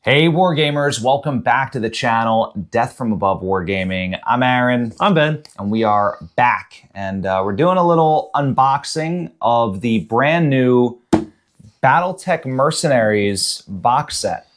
Hey Wargamers, welcome back to the channel, Death from Above Wargaming. I'm Aaron. I'm Ben. And we are back. And we're doing a little unboxing of the brand new Battletech Mercenaries box set.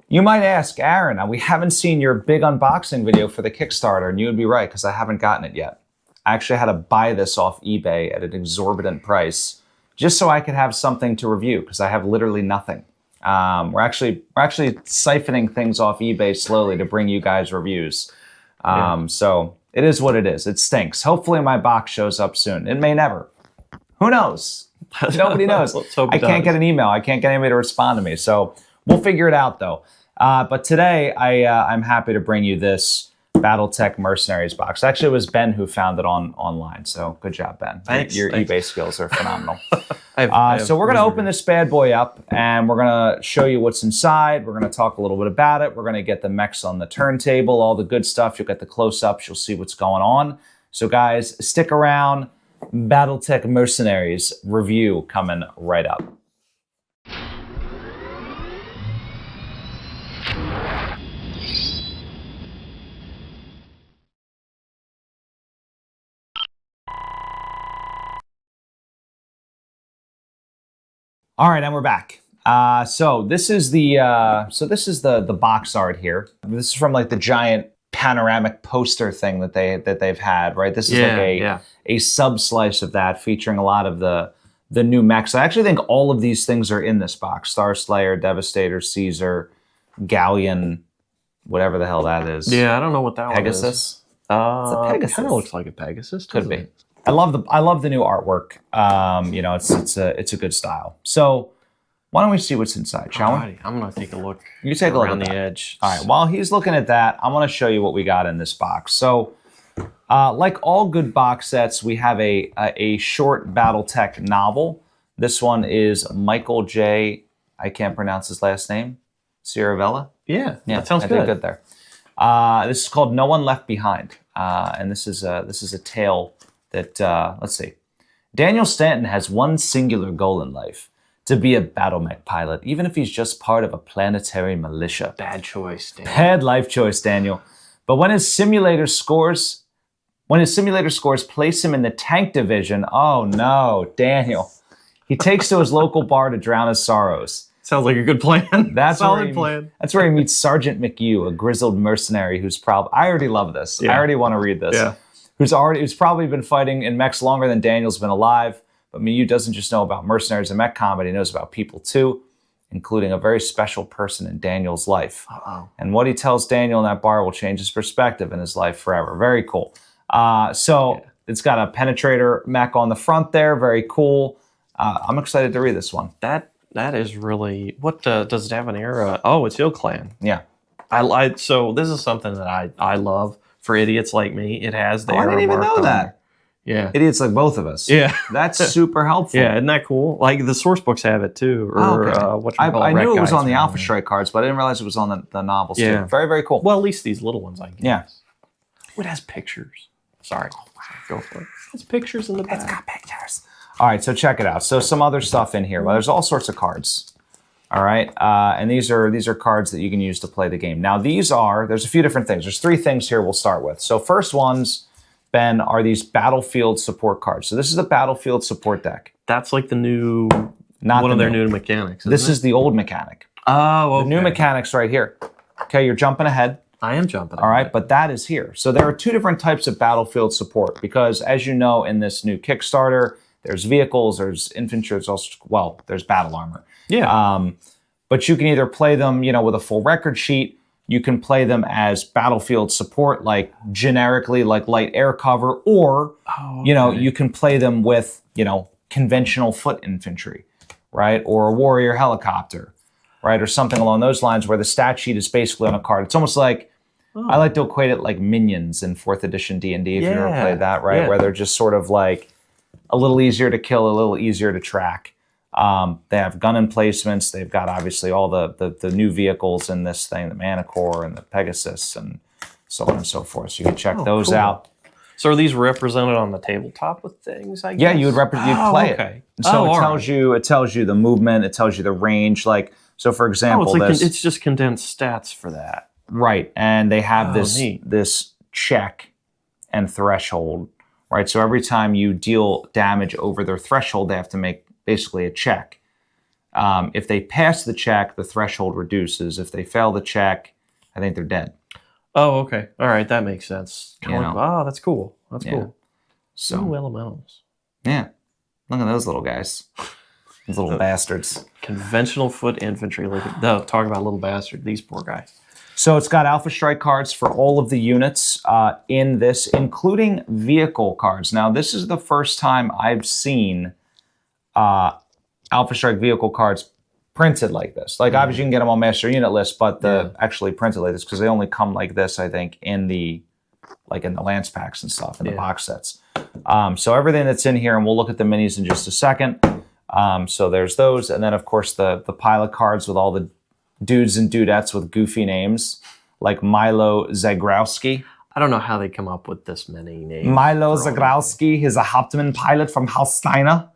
You might ask, Aaron, we haven't seen your big unboxing video for the Kickstarter, and you would be right, because I haven't gotten it yet. I actually had to buy this off eBay at an exorbitant price, just so I could have something to review, because I have literally nothing. We're actually siphoning things off eBay slowly to bring you guys reviews. So it is what it is. It stinks. Hopefully my box shows up soon. It may never. Who knows? Nobody knows. I can't get an email. I can't get anybody to respond to me. So we'll figure it out though. But today I'm happy to bring you this Battletech Mercenaries box. Actually, it was Ben who found it online. So good job, Ben. Thanks. Your eBay skills are phenomenal. So we're going to open this bad boy up and we're going to show you what's inside. We're going to talk a little bit about it. We're going to get the mechs on the turntable, all the good stuff. You'll get the close-ups. You'll see what's going on. So guys, stick around. Battletech Mercenaries review coming right up. All right, and we're back. So this is the box art here. This is from like the giant panoramic poster thing that they've had, right? This is a sub slice of that, featuring a lot of the new mechs. I actually think all of these things are in this box: Star Slayer, Devastator, Caesar, Galleon, whatever the hell that is. Yeah, I don't know what that Pegasus? one is. It's a Pegasus. It kind of looks like a Pegasus. Could be. I love the new artwork. You know, it's a good style. So why don't we see what's inside, shall we? I'm gonna take a look. You take a look around at the that. edge. All right. While he's looking at that, I want to show you what we got in this box. So, like all good box sets, we have a short BattleTech novel. This one is Michael J. I can't pronounce his last name. Ciaravella. Yeah, that sounds good. Did good there. This is called No One Left Behind, and this is a tale that let's see. Daniel Stanton has one singular goal in life: to be a BattleMech pilot, even if he's just part of a planetary militia. Bad choice, Daniel. Bad life choice, Daniel. But when his simulator scores place him in the tank division, oh no, Daniel. He takes to his local bar to drown his sorrows. Sounds like a good plan. That's solid plan. That's where he meets Sergeant McHugh, a grizzled mercenary who's probably... I already love this. Yeah. I already want to read this. Yeah. Who's probably been fighting in mechs longer than Daniel's been alive. But McHugh doesn't just know about mercenaries and mech combat, he knows about people too, including a very special person in Daniel's life. Uh-oh. And what he tells Daniel in that bar will change his perspective in his life forever. Very cool. It's got a penetrator mech on the front there. Very cool. I'm excited to read this one. That is really... What does it have an era? Oh, it's Ill Clan. Yeah. So this is something that I love for idiots like me. It has the I era didn't even marked know on that. there. Yeah. Idiots like both of us. Yeah. That's super helpful. Yeah, isn't that cool? Like the source books have it too. Or I knew it was on the Alpha Strike cards, but I didn't realize it was on the novels too. Very, very cool. Well, at least these little ones, I guess. Yeah. Oh, it has pictures. Sorry. Go for it. It's pictures in the back. It's got pictures. All right, so check it out. So some other stuff in here. Well, there's all sorts of cards. All right, and these are cards that you can use to play the game. Now there's a few different things. There's three things here we'll start with. So first ones, Ben, are these battlefield support cards. So this is the battlefield support deck. That's like the new, one of their new mechanics. This is the old mechanic. Oh, okay. The new mechanic's right here. Okay, you're jumping ahead. I am jumping. All right, but that is here. So there are two different types of battlefield support because, as you know, in this new Kickstarter, there's vehicles, there's infantry, there's battle armor. Yeah. But you can either play them, with a full record sheet. You can play them as battlefield support, like generically, like light air cover, or you can play them with, conventional foot infantry, right, or a warrior helicopter, right, or something along those lines, where the stat sheet is basically on a card. It's almost like I like to equate it like minions in 4th edition D&D. If you ever played that, right, where they're just sort of like a little easier to kill, a little easier to track. They have gun emplacements. They've got obviously all the new vehicles in this thing, the Manicore and the Pegasus and so on and so forth. So you can check those out. So are these represented on the tabletop with things, I guess? Yeah, you'd play it. So it tells you the movement, it tells you the range. Like So, for example, it's just condensed stats for that. Right, and they have Neat. this check and threshold, right? So every time you deal damage over their threshold, they have to make basically a check. If they pass the check, the threshold reduces. If they fail the check, I think they're dead. Oh, okay. All right, that makes sense. Oh, that's cool. That's cool. So Ooh, elementals. Yeah, look at those little guys. Those little bastards. Conventional foot infantry. Talk about little bastard. These poor guys. So it's got Alpha Strike cards for all of the units in this, including vehicle cards. Now, this is the first time I've seen Alpha Strike vehicle cards printed like this. Like, obviously, you can get them on Master Unit List, but actually printed like this, because they only come like this, I think, in the Lance packs and stuff, in the box sets. So everything that's in here, and we'll look at the minis in just a second. So there's those, and then, of course, the pilot cards with all the dudes and dudettes with goofy names, like Milo Zagrowski. I don't know how they come up with this many names. Milo Zagrowski is a Hauptmann pilot from Haus Steiner.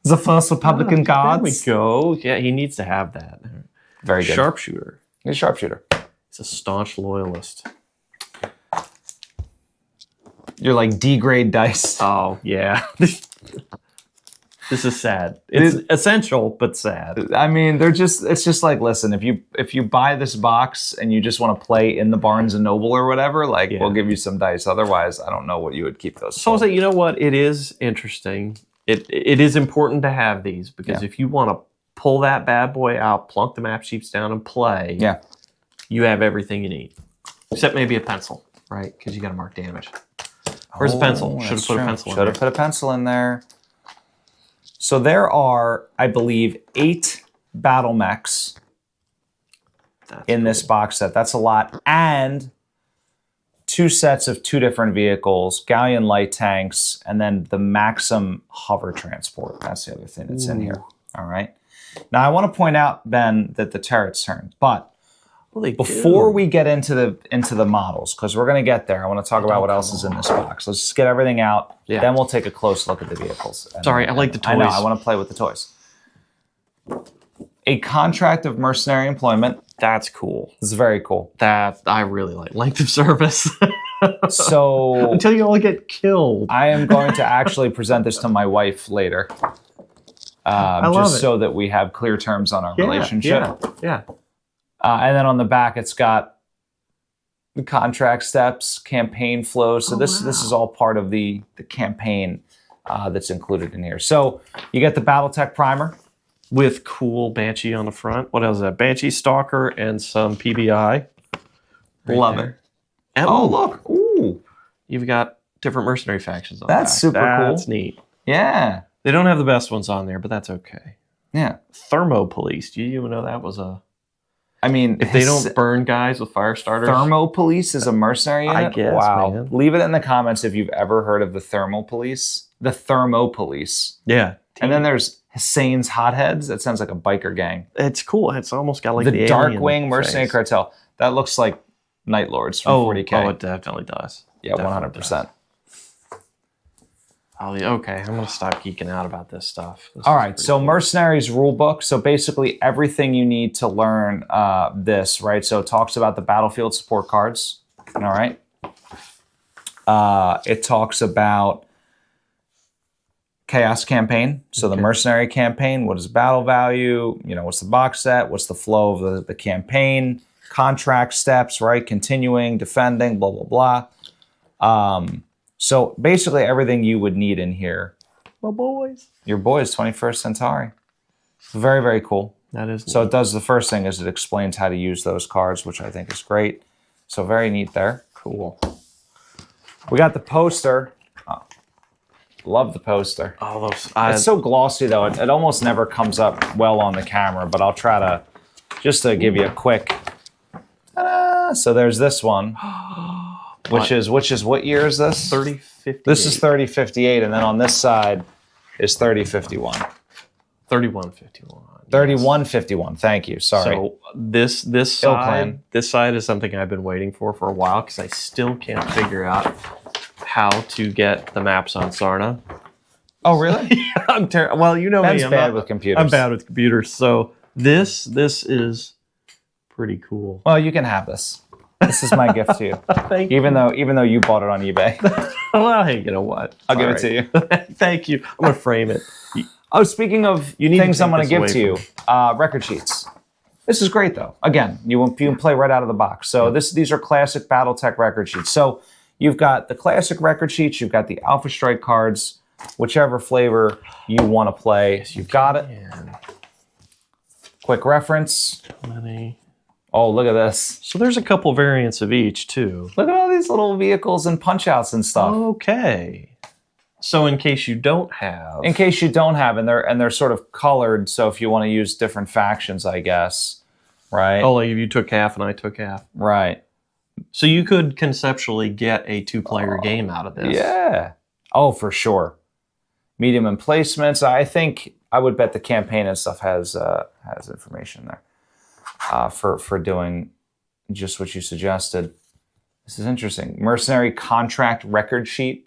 The first Republican Guards. There we go. Yeah, he needs to have that. Very good. Sharpshooter. He's a sharpshooter. He's a staunch loyalist. You're like D-grade dice. Oh, yeah. This is sad. It's essential, but sad. I mean, it's just like, listen, if you buy this box and you just want to play in the Barnes & Noble or whatever, we'll give you some dice. Otherwise, I don't know what you would keep those for. So I'll say, you know what? It is interesting. It is important to have these, because if you want to pull that bad boy out, plunk the map sheets down, and play, you have everything you need. Except maybe a pencil, right? Because you got to mark damage. Where's the pencil? Should have put a pencil in there. Should have put a pencil in there. So there are, I believe, 8 BattleMechs in this box set. That's a lot. And 2 sets of 2 different vehicles, Galleon light tanks, and then the Maxim hover transport. That's the other thing that's in here. All right. Now, I want to point out, Ben, that the turrets turned. But before we get into the models, because we're going to get there, I want to talk about what else is in this box. Let's just get everything out. Yeah. Then we'll take a close look at the vehicles. Sorry, I like the toys. I know, I want to play with the toys. A contract of mercenary employment. That's cool. This is very cool. That I really like. Length of service. So until you all get killed. I am going to actually present this to my wife later. Just so that we have clear terms on our relationship. Yeah. And then on the back, it's got the contract steps, campaign flow. So this is all part of the campaign that's included in here. So you get the Battletech primer. With cool Banshee on the front. What else is that? Banshee Stalker and some PBI. Love it. And look. Ooh. You've got different mercenary factions on That's super cool. That's neat. Yeah. They don't have the best ones on there, but that's okay. Yeah. Thermo Police. Do you even know that was a... I mean, if they don't burn guys with fire starters... Thermo Police is a mercenary unit? I guess, wow. Man. Leave it in the comments if you've ever heard of the Thermo Police. The Thermo Police. Yeah. And then there's Hussein's Hotheads. That sounds like a biker gang. It's cool. It's almost got like the Darkwing Mercenary Cartel. That looks like Night Lords from 40K. Oh, it definitely does. Yeah, 100%. Okay, I'm going to stop geeking out about this stuff. All right, so cool. Mercenaries rulebook. So basically everything you need to learn this, right? So it talks about the battlefield support cards. All right. It talks about Chaos campaign. So the mercenary campaign, what is battle value? You know, what's the box set? What's the flow of the campaign? Contract steps, right? Continuing, defending, blah, blah, blah. So basically everything you would need in here. My boys. Your boys, 21st Centauri. Very, very cool. That is neat. So it does, the first thing is it explains how to use those cards, which I think is great. So very neat there. Cool. We got the poster. Love the poster. Oh, those! It's so glossy though. It almost never comes up well on the camera, but I'll try to just to give you a quick. Ta-da! So there's this one, which is what year is this? 3058. This is 3058, and then on this side is 3051. 3151. 3151. Thank you. Sorry. So this side is something I've been waiting for a while because I still can't figure out how to get the maps on Sarna. Oh, really? Yeah, I'm terrible. Well, you know Ben's me. I'm bad not, with computers. I'm bad with computers. So this is pretty cool. Well, you can have this. This is my gift to you. Thank even though you bought it on eBay. Well, hey, you know what? I'll give it to you. Thank you. I'm gonna frame it. Oh, speaking of You need to things take I'm going to this give away to you, record sheets. This is great, though. Again, you can play right out of the box. So these are classic BattleTech record sheets. So you've got the classic record sheets. You've got the Alpha Strike cards, whichever flavor you want to play. You've got it. Quick reference. Oh, look at this. So there's a couple variants of each, too. Look at all these little vehicles and punch-outs and stuff. Okay. So in case you don't have... In case you don't have, and they're sort of colored, so if you want to use different factions, I guess. Right? Oh, like if you took half and I took half. Right. So you could conceptually get a 2-player game out of this. Yeah. Oh, for sure. Medium emplacements. I think I would bet the campaign and stuff has information there for doing just what you suggested. This is interesting. Mercenary contract record sheet.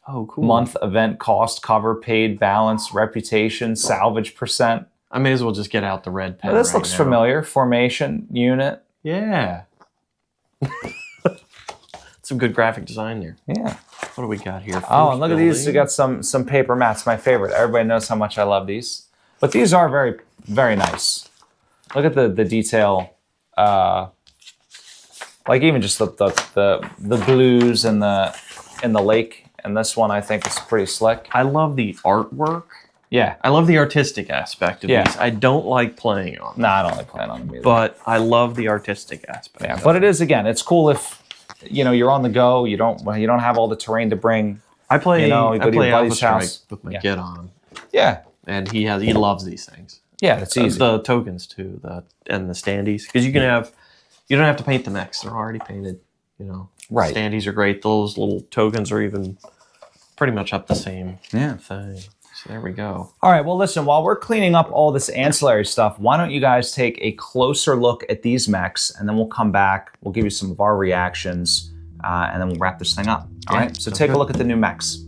Oh, cool. Month, event, cost, cover, paid, balance, reputation, salvage percent. I may as well just get out the red pen. This looks familiar. Formation, unit. Yeah. Some good graphic design there. Yeah. What do we got here? Oh, and look at these. We got some paper mats. My favorite. Everybody knows how much I love these. But these are very, very nice. Look at the detail. Like even just the blues and the lake. And this one I think is pretty slick. I love the artwork. Yeah. I love the artistic aspect of these. I don't like playing on them. No, I don't like playing on them either. But I love the artistic aspect. Yeah, but it is, again, it's cool if you're on the go, you don't have all the terrain to bring. I play Alpha Strike with my kid on. Yeah. And he loves these things. Yeah, it's easy. The tokens too, and the standees. Because you don't have to paint the mechs. They're already painted, Right. Standees are great. Those little tokens are even pretty much up the same thing. So there we go. All right, well, listen, while we're cleaning up all this ancillary stuff, why don't you guys take a closer look at these mechs, and then we'll come back, we'll give you some of our reactions, and then we'll wrap this thing up. All right, so take a look at the new mechs.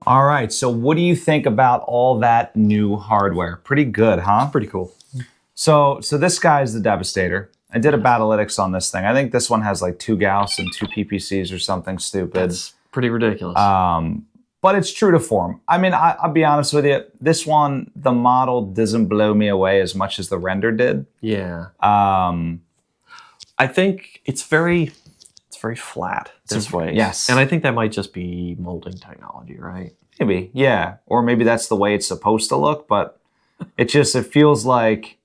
All right, so what do you think about all that new hardware? Pretty good, huh? Pretty cool. So this guy is the Devastator. I did a Battletech on this thing. I think this one has like 2 Gauss and 2 PPCs or something stupid. That's pretty ridiculous. But it's true to form. I mean, I'll be honest with you. This one, the model doesn't blow me away as much as the render did. Yeah. I think it's very flat this way. Yes. And I think that might just be molding technology, right? Maybe, yeah. Or maybe that's the way it's supposed to look, but it feels like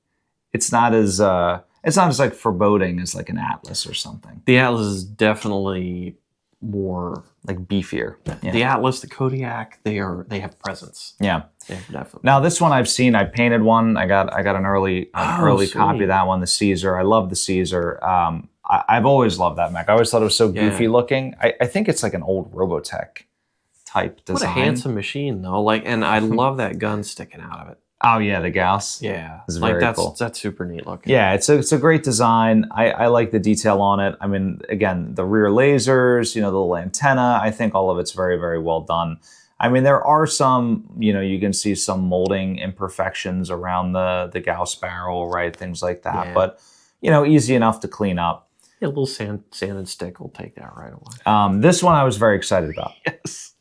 it's not as like foreboding as like an Atlas or something. The Atlas is definitely more like beefier. Yeah. The Atlas, the Kodiak, they have presence. Yeah. Yeah, definitely. Now this one I've seen, I painted one. I got an early copy of that one, the Caesar. I love the Caesar. I've always loved that mech. I always thought it was so goofy looking. I think it's like an old Robotech type design. What a handsome machine though. Like, and I love that gun sticking out of it. Oh yeah, the Gauss. Yeah, it's very cool. That's super neat looking. Yeah, it's a great design. I like the detail on it. I mean, again, the rear lasers, the little antenna. I think all of it's very, very well done. I mean, there are some, you can see some molding imperfections around the Gauss barrel, right? Things like that. Yeah. But easy enough to clean up. Yeah, a little sand and stick will take that right away. This one I was very excited about. Yes.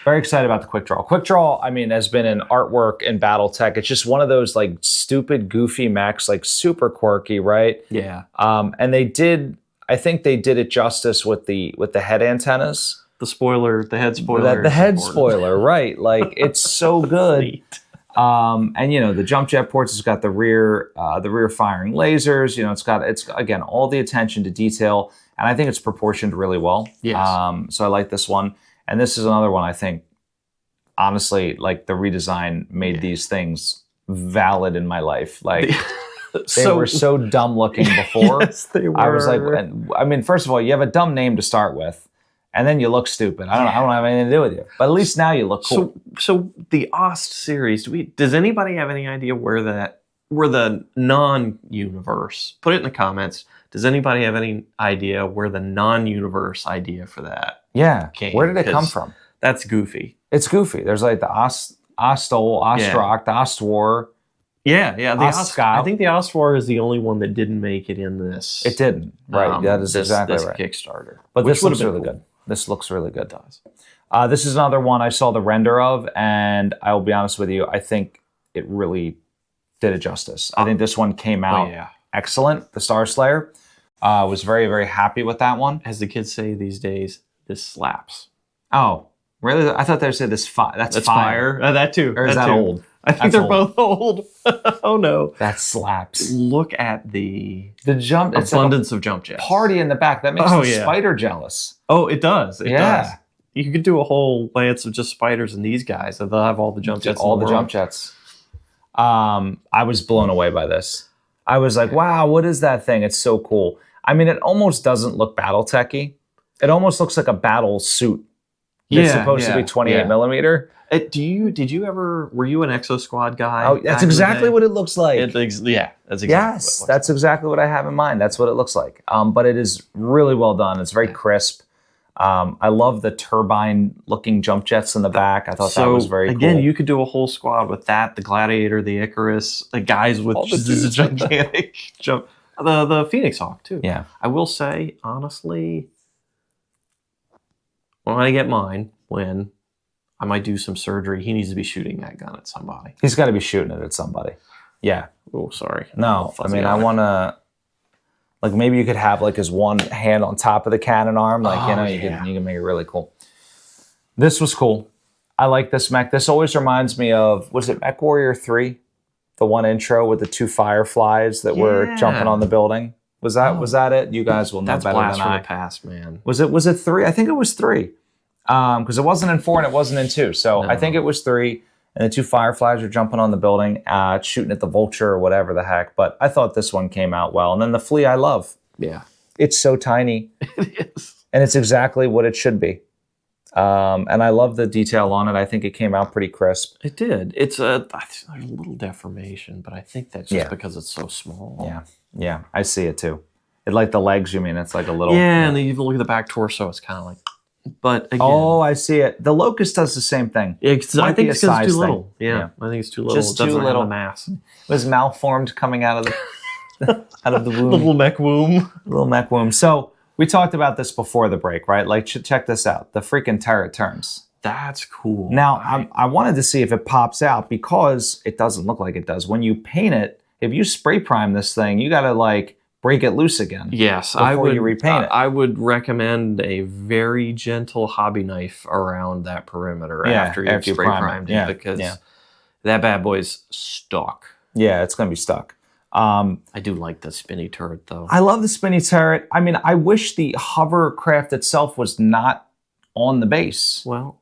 Very excited about the Quick Draw. Quick Draw, I mean, has been an artwork in Battletech. It's just one of those like stupid, goofy mechs, like super quirky, right? Yeah. And I think they did it justice with the head antennas. The spoiler, the head spoiler. The head spoiler, right? Like it's so good. And the jump jet ports has got the rear firing lasers. It's again all the attention to detail, and I think it's proportioned really well. Yes. So I like this one. And this is another one I think, honestly, like the redesign made these things valid in my life. Like they were so dumb looking before. Yes, they were. I was like, I mean, first of all, you have a dumb name to start with, and then you look stupid. I don't have anything to do with you. But at least now you look cool. So the Ost series, does anybody have any idea where the non-universe? Put it in the comments. Does anybody have any idea where the non-universe idea for that? Yeah. Came? Where did it come from? That's goofy. It's goofy. There's like the Ostol, Ostrock, the Ostwar. Yeah. The Ostscout. I think the Ostwar is the only one that didn't make it in this. It didn't. Right. That is exactly this right. Kickstarter. But this looks really good. This looks really good. It does. This is another one I saw the render of, and I will be honest with you, I think it really did it justice. I think this one came out excellent. The Star Slayer. Was very, very happy with that one. As the kids say these days, this slaps. Oh, really? I thought they said this fire. That's fire. That too. Or is that old? I think they're both old. Oh no. That slaps. Look at the jump. Abundance of jump jets. Party in the back. That makes the spider jealous. Oh, it does. It does. You could do a whole lance of just spiders and these guys, and they'll have all the jump jets. All the jump jets. I was blown away by this. I was like, wow, what is that thing? It's so cool. I mean, it almost doesn't look Battletech-y. It almost looks like a battle suit. It's supposed to be 28 millimeter. Were you an Exo Squad guy? Oh, that's exactly what it looks like. That's exactly yes, that's exactly what I have in mind. That's what it looks like. But it is really well done. It's very crisp. I love the turbine-looking jump jets in the back. I thought that was very cool. Again, you could do a whole squad with that, the Gladiator, the Icarus, the guys with this gigantic jump. The Phoenix Hawk, too. Yeah. I will say, honestly, when I get mine, when I might do some surgery, he needs to be shooting that gun at somebody. He's got to be shooting it at somebody. Yeah. Oh, sorry. No, I mean, I want to... Like, maybe you could have, like, his one hand on top of the cannon arm. Like, you can make it really cool. This was cool. I like this mech. This always reminds me of... Was it Mech Warrior 3? The one intro with the 2 fireflies that were jumping on the building. Was that it? You guys will know better than I. That's blast from the past, man. Was it 3? I think it was 3. Because it wasn't in 4 and it wasn't in 2. So I think it was 3. And the 2 fireflies were jumping on the building, shooting at the vulture or whatever the heck. But I thought this one came out well. And then the flea I love. Yeah. It's so tiny. It is. And it's exactly what it should be. And I love the detail on it. I think it came out pretty crisp. It did. There's a little deformation, but I think that's just because it's so small. Yeah, I see it too. It like the legs, you mean? It's like a little... Yeah, and then you look at the back torso, it's kind of like... But again, oh, I see it. The Locust does the same thing. I think it's because it's too little. Yeah. Yeah, I think it's too little. Just it too little. Have the mass. It was malformed coming out of the out of the womb. Little mech womb. Little mech womb. So we talked about this before the break, right? Like, check this out. The freaking turret turns. That's cool. Now, I wanted to see if it pops out because it doesn't look like it does. When you paint it, if you spray prime this thing, you got to like break it loose again. Yes, before you repaint it. I would recommend a very gentle hobby knife around that perimeter after you spray primed it, because that bad boy's stuck. Yeah, it's going to be stuck. I do like the spinny turret, though. I love the spinny turret. I mean, I wish the hovercraft itself was not on the base. Well,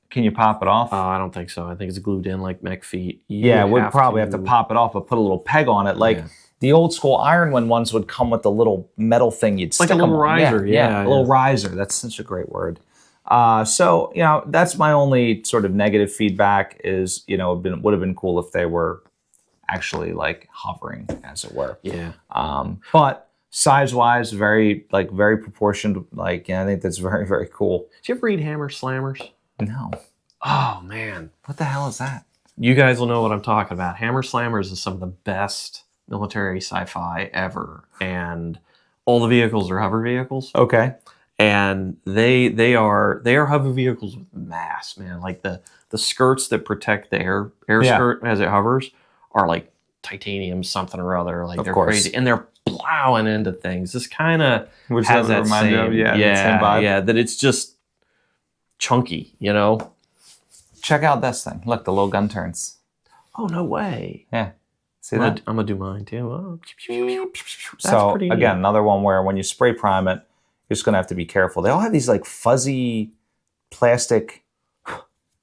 can you pop it off? I don't think so. I think it's glued in like mech feet. We'd probably have to pop it off, but put a little peg on it. Like the old school Ironman ones would come with the little metal thing you'd stick like a little riser. A little riser. That's such a great word. So, you know, that's my only sort of negative feedback is, you know, would have been cool if they were actually like hovering, as it were. Yeah. But size-wise, very proportioned. Like, I think that's very, very cool. Did you ever read Hammer Slammers? No. Oh, man. What the hell is that? You guys will know what I'm talking about. Hammer Slammers is some of the best military sci-fi ever. And all the vehicles are hover vehicles. Okay. And they are hover vehicles with mass, man. Like the skirts that protect the air skirt as it hovers are like titanium something or other. Like they're crazy. And they're plowing into things. This kind of has that same, same vibe. Yeah, that it's just chunky, you know? Check out this thing. Look, the little gun turns. Oh, no way. Yeah. See that? I'm going to do mine too. Oh. So, again, another one where when you spray prime it, you're just going to have to be careful. They all have these like fuzzy plastic.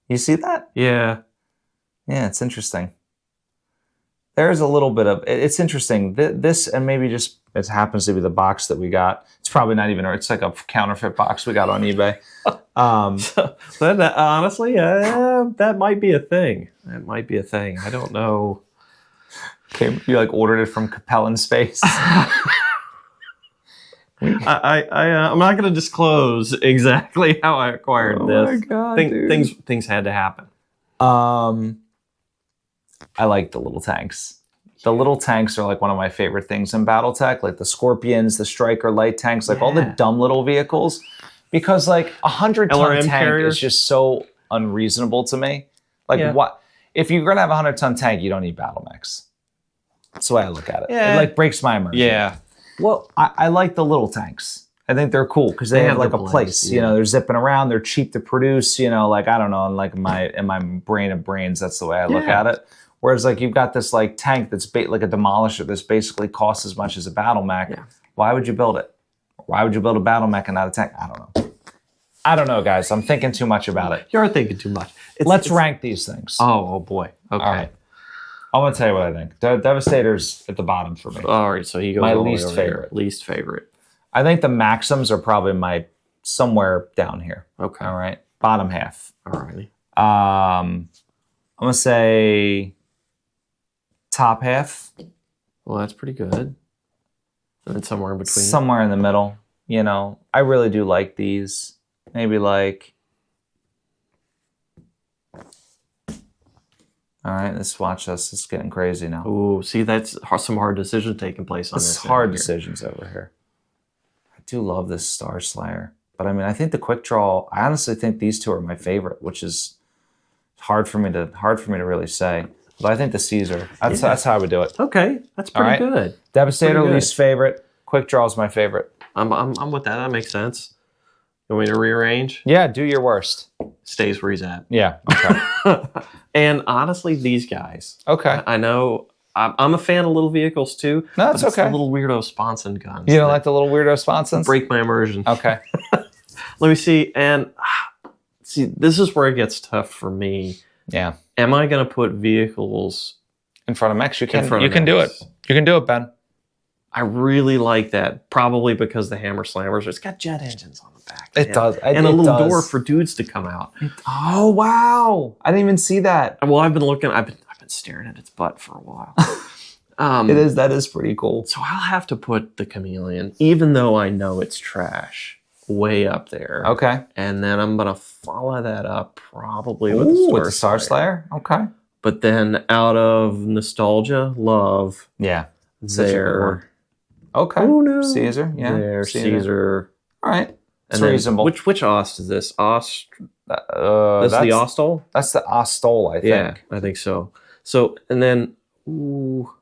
You see that? Yeah. Yeah, it's interesting. There's a little bit of, it's interesting. This, and maybe just, it happens to be the box that we got. It's probably not even, it's like a counterfeit box we got on eBay. But honestly, that might be a thing. That might be a thing. I don't know. Okay, you like ordered it from Capellan Space. I'm not going to disclose exactly how I acquired this. Oh my God, dude. Things had to happen. I like the little tanks. The little tanks are like one of my favorite things in Battletech, like the Scorpions, the Striker light tanks, like all the dumb little vehicles. Because like 100-ton tank carriers is just so unreasonable to me. Like what? If you're going to have a 100-ton tank, you don't need BattleMechs. That's the way I look at it. Yeah. It like breaks my immersion. Yeah. Well, I like the little tanks. I think they're cool because they have like a place. You know, they're zipping around. They're cheap to produce. You know, like I don't know, in my brain of brains, that's the way I look at it. Whereas like you've got this like tank that's like a demolisher that's basically costs as much as a BattleMech. Yeah. Why would you build it? Why would you build a BattleMech and not a tank? I don't know, guys. I'm thinking too much about it. You're thinking too much. Let's rank these things. Oh boy. Okay. All right. I'm gonna tell you what I think. Devastator's at the bottom for me. All right, so he goes my least favorite. Least favorite. I think the Maxims are probably somewhere down here. Okay. All right. Bottom half. All righty. I'm gonna say top half. Well, that's pretty good. And then somewhere in between. Somewhere in the middle. You know, I really do like these. Maybe like. All right, let's watch this. It's getting crazy now. Ooh, see, that's some hard decisions taking place on this. This is hard decisions over here. I do love this Star Slayer. But I mean, I think the quick draw, I honestly think these two are my favorite, which is hard for me to really say. But I think the Caesar, that's how I would do it. Okay, that's pretty good. Devastator, least favorite. Quick draw is my favorite. I'm with that. That makes sense. You want me to rearrange? Yeah, do your worst. Stays where he's at. Yeah, okay. And honestly, these guys. Okay. I know I'm a fan of little vehicles too. No, that's okay. The little weirdo sponson guns. You don't like the little weirdo sponsons? Break my immersion. Okay. Let me see. And see, this is where it gets tough for me. Yeah. Am I going to put vehicles in front of mechs? You can do it. You can do it, Ben. I really like that. Probably because the Hammer Slammers, it's got jet engines on the back. It does. And a little door for dudes to come out. Oh, wow. I didn't even see that. Well, I've been staring at its butt for a while. That is pretty cool. So I'll have to put the Chameleon, even though I know it's trash. way up there. Okay. And then I'm going to follow that up probably with the Star Slayer. Okay. But then out of nostalgia, love. Yeah. There. Okay. Oh, no. Caesar. Yeah. There, Caesar. All right. It's and reasonable. Which Ost is this? Ost? This is the Ostol? That's the Ostol, I think. Yeah, I think so. So, and then, ooh,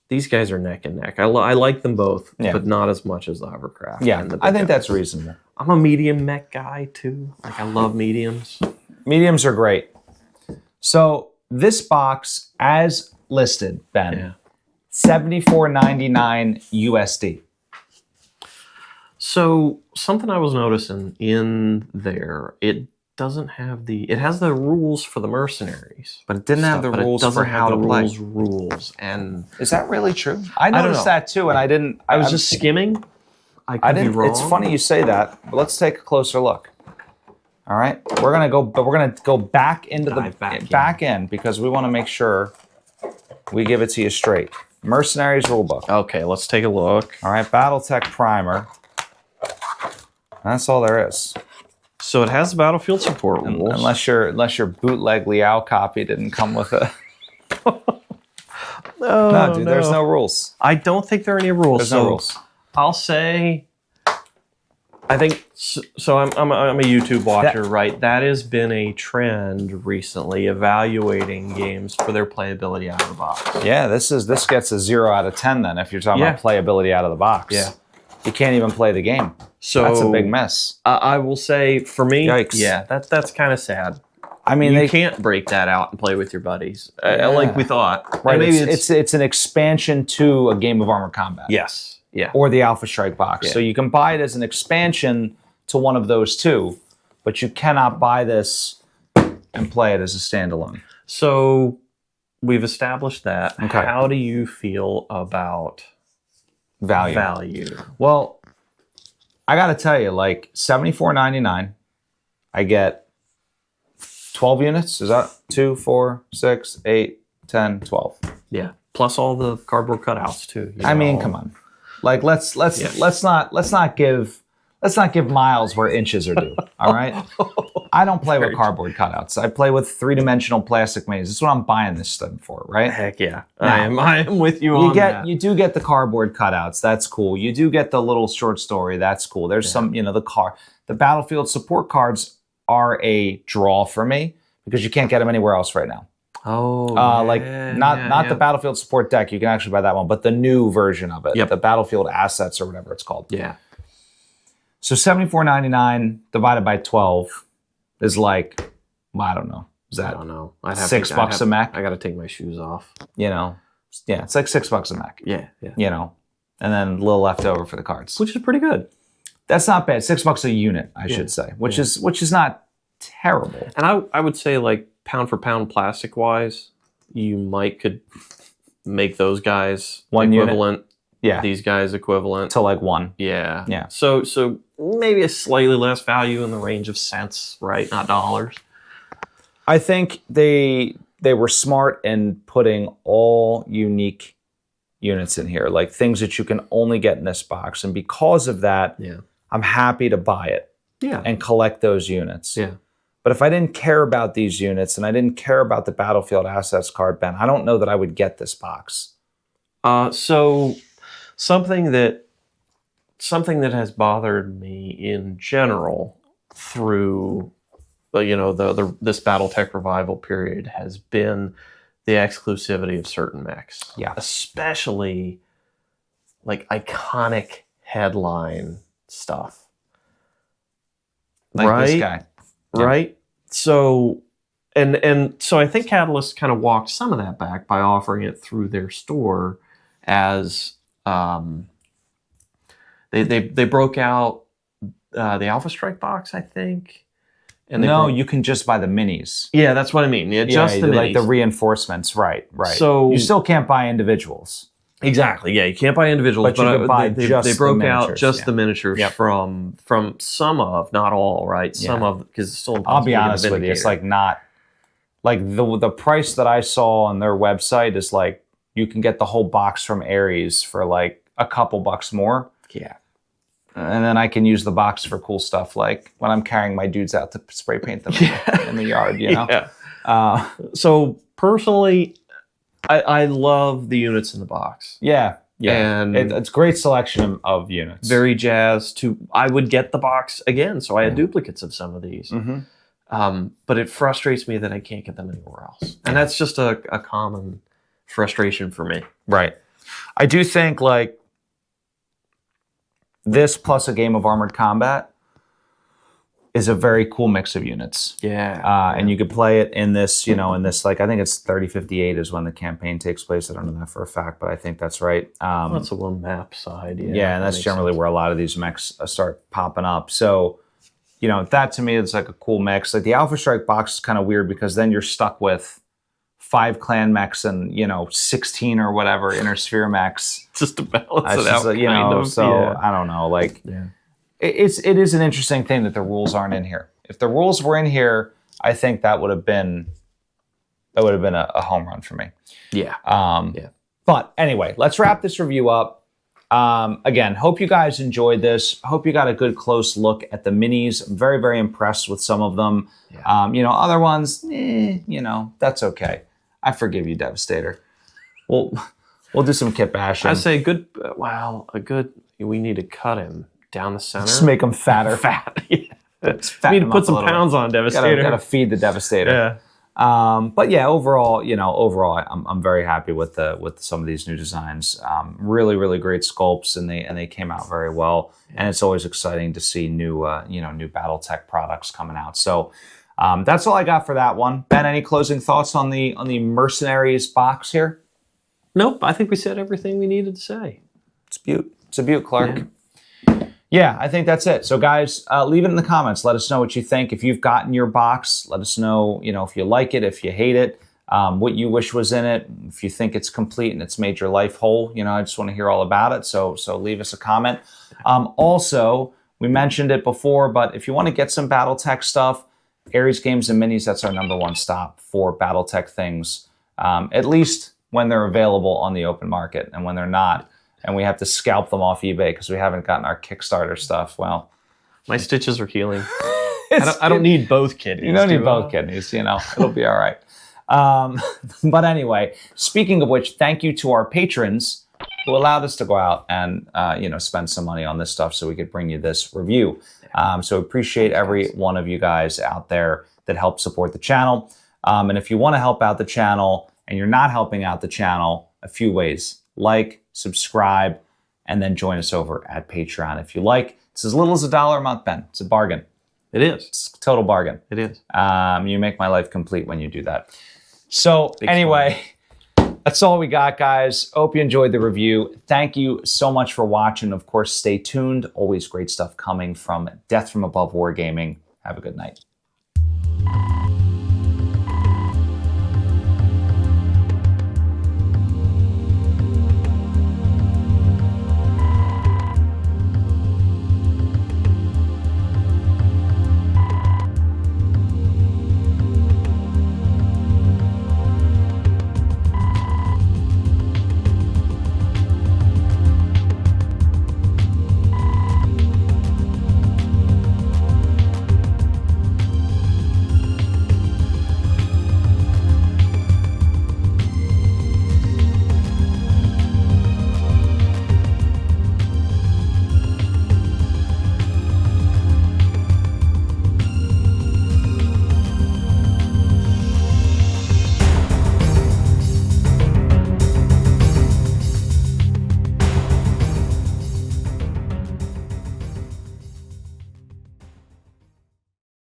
these guys are neck and neck. I like them both, but not as much as the Hovercraft. Yeah, I think that's reasonable. I'm a medium mech guy, too. Like, I love mediums. Mediums are great. So, this box, as listed, Ben, $74.99 USD. So something I was noticing in there, it doesn't have it has the rules for the Mercenaries, but it didn't have the rules for how to play. Rules, and is that really true? I noticed that too, and I didn't. I was just skimming. I didn't. Be wrong. It's funny you say that, but let's take a closer look. All right, we're gonna go back into back in because we want to make sure we give it to you straight. Mercenaries rulebook. Okay, let's take a look. All right, Battletech primer. That's all there is. So it has battlefield support rules. Unless your bootleg Liao copy didn't come with a. No, dude. There's no rules. I don't think there are any rules. There's no rules. I'll say. I think so. I'm a YouTube watcher, right? That has been a trend recently, evaluating games for their playability out of the box. Yeah, this gets a 0 out of 10 then if you're talking about playability out of the box. Yeah. You can't even play the game. So that's a big mess. I will say, for me, yikes. That's kind of sad. I mean, you can't break that out and play with your buddies, like we thought. Right? Maybe it's an expansion to a game of Armored Combat. Yes. Yeah. Or the Alpha Strike box. Yeah. So you can buy it as an expansion to one of those two, but you cannot buy this and play it as a standalone. So we've established that. Okay. How do you feel about value? Well, I got to tell you, like $74.99, I get 12 units. Is that 2, 4, 6, 8, 10, 12? Yeah. Plus all the cardboard cutouts too. I mean, come on. Like let's not give miles where inches are due. All right. I don't play with cardboard cutouts. I play with 3-dimensional plastic minis. That's what I'm buying this stuff for, right? Heck yeah. Now, I am with you on that. You do get the cardboard cutouts. That's cool. You do get the little short story. That's cool. There's some, the battlefield support cards are a draw for me because you can't get them anywhere else right now. Oh, not the battlefield support deck. You can actually buy that one, but the new version of it, the battlefield assets or whatever it's called. Yeah. So $74.99 divided by 12 is like, I don't know. Is that? I don't know. $6 a mech? I got to take my shoes off. Yeah, it's like $6 a mech. Yeah. And then a little left over for the cards, which is pretty good. That's not bad. $6 a unit, I should say, which is not terrible. And I would say, like, pound for pound plastic wise, you could make those guys equivalent. Yeah. These guys equivalent to like 1. Yeah. Yeah. So maybe a slightly less value in the range of cents, right? Not dollars. I think they were smart in putting all unique units in here, like things that you can only get in this box. And because of that, I'm happy to buy it. Yeah. And collect those units. Yeah. But if I didn't care about these units and I didn't care about the Battlefield Assets card, Ben, I don't know that I would get this box. So something that has bothered me in general through this Battletech revival period has been the exclusivity of certain mechs. Yeah. Especially like iconic headline stuff. Like this guy. Right? So so I think Catalyst kind of walked some of that back by offering it through their store as they broke out the Alpha Strike box, I think. And you can just buy the minis. Yeah, that's what I mean. Yeah, just the minis. Like the reinforcements, right. So you still can't buy individuals. Exactly. Yeah, you can't buy individuals, but you can buy they broke out just the miniatures Yep. from some of, not all, right? Some of, because it's still impossible. I'll be honest with you, it's like not like the price that I saw on their website is like you can get the whole box from Aries for like a couple bucks more. Yeah. And then I can use the box for cool stuff, like when I'm carrying my dudes out to spray paint them in the yard, you know? Yeah. So personally, I love the units in the box. Yeah. Yeah. And it's a great selection of units. Very jazzed to, I would get the box again, so I had duplicates of some of these. But it frustrates me that I can't get them anywhere else. And that's just a common frustration for me. Right. I do think like this plus a game of Armored Combat is a very cool mix of units. Yeah. And you could play it in this, like, I think it's 3058 is when the campaign takes place. I don't know that for a fact, but I think that's right. That's a one map side. Yeah, and that's generally where a lot of these mechs start popping up. So, that to me is like a cool mix. Like the Alpha Strike box is kind of weird because then you're stuck with 5 clan mechs and 16 or whatever inner sphere mechs. Just to balance it out. I don't know. Like, it is an interesting thing that the rules aren't in here. If the rules were in here, I think that would have been a home run for me. Yeah. But anyway, let's wrap this review up. Again, hope you guys enjoyed this. Hope you got a good close look at the minis. I'm very, very impressed with some of them. Yeah. Other ones, that's okay. I forgive you, Devastator. We'll do some kit bashing. I say we need to cut him down the center. Just make him fatter. Fat. We need to put some pounds on Devastator. Gotta feed the Devastator. Yeah. But yeah, overall, I'm very happy with some of these new designs. Really, really great sculpts, and they came out very well. And it's always exciting to see new Battletech products coming out. So that's all I got for that one. Ben, any closing thoughts on the Mercenaries box here? Nope. I think we said everything we needed to say. It's a beaut, Clark. Yeah, I think that's it. So guys, leave it in the comments. Let us know what you think. If you've gotten your box, let us know, if you like it, if you hate it, what you wish was in it. If you think it's complete and it's made your life whole, I just want to hear all about it. So leave us a comment. Also, we mentioned it before, but if you want to get some Battletech stuff, Aries Games and Minis, that's our #1 stop for Battletech things, at least when they're available on the open market. And when they're not, and we have to scalp them off eBay because we haven't gotten our Kickstarter stuff. Well, my stitches are healing. I don't need both kidneys. You don't need both kidneys, it'll be all right. But anyway, speaking of which, thank you to our patrons who allowed us to go out and, spend some money on this stuff so we could bring you this review. So appreciate every one of you guys out there that help support the channel. And if you want to help out the channel and you're not helping out the channel, a few ways: like, subscribe, and then join us over at Patreon. If you like, it's as little as $1 a month, Ben. It's a bargain. It is. It's a total bargain. It is. You make my life complete when you do that. So anyway, that's all we got, guys. Hope you enjoyed the review. Thank you so much for watching. Of course, stay tuned. Always great stuff coming from Death from Above Wargaming. Have a good night.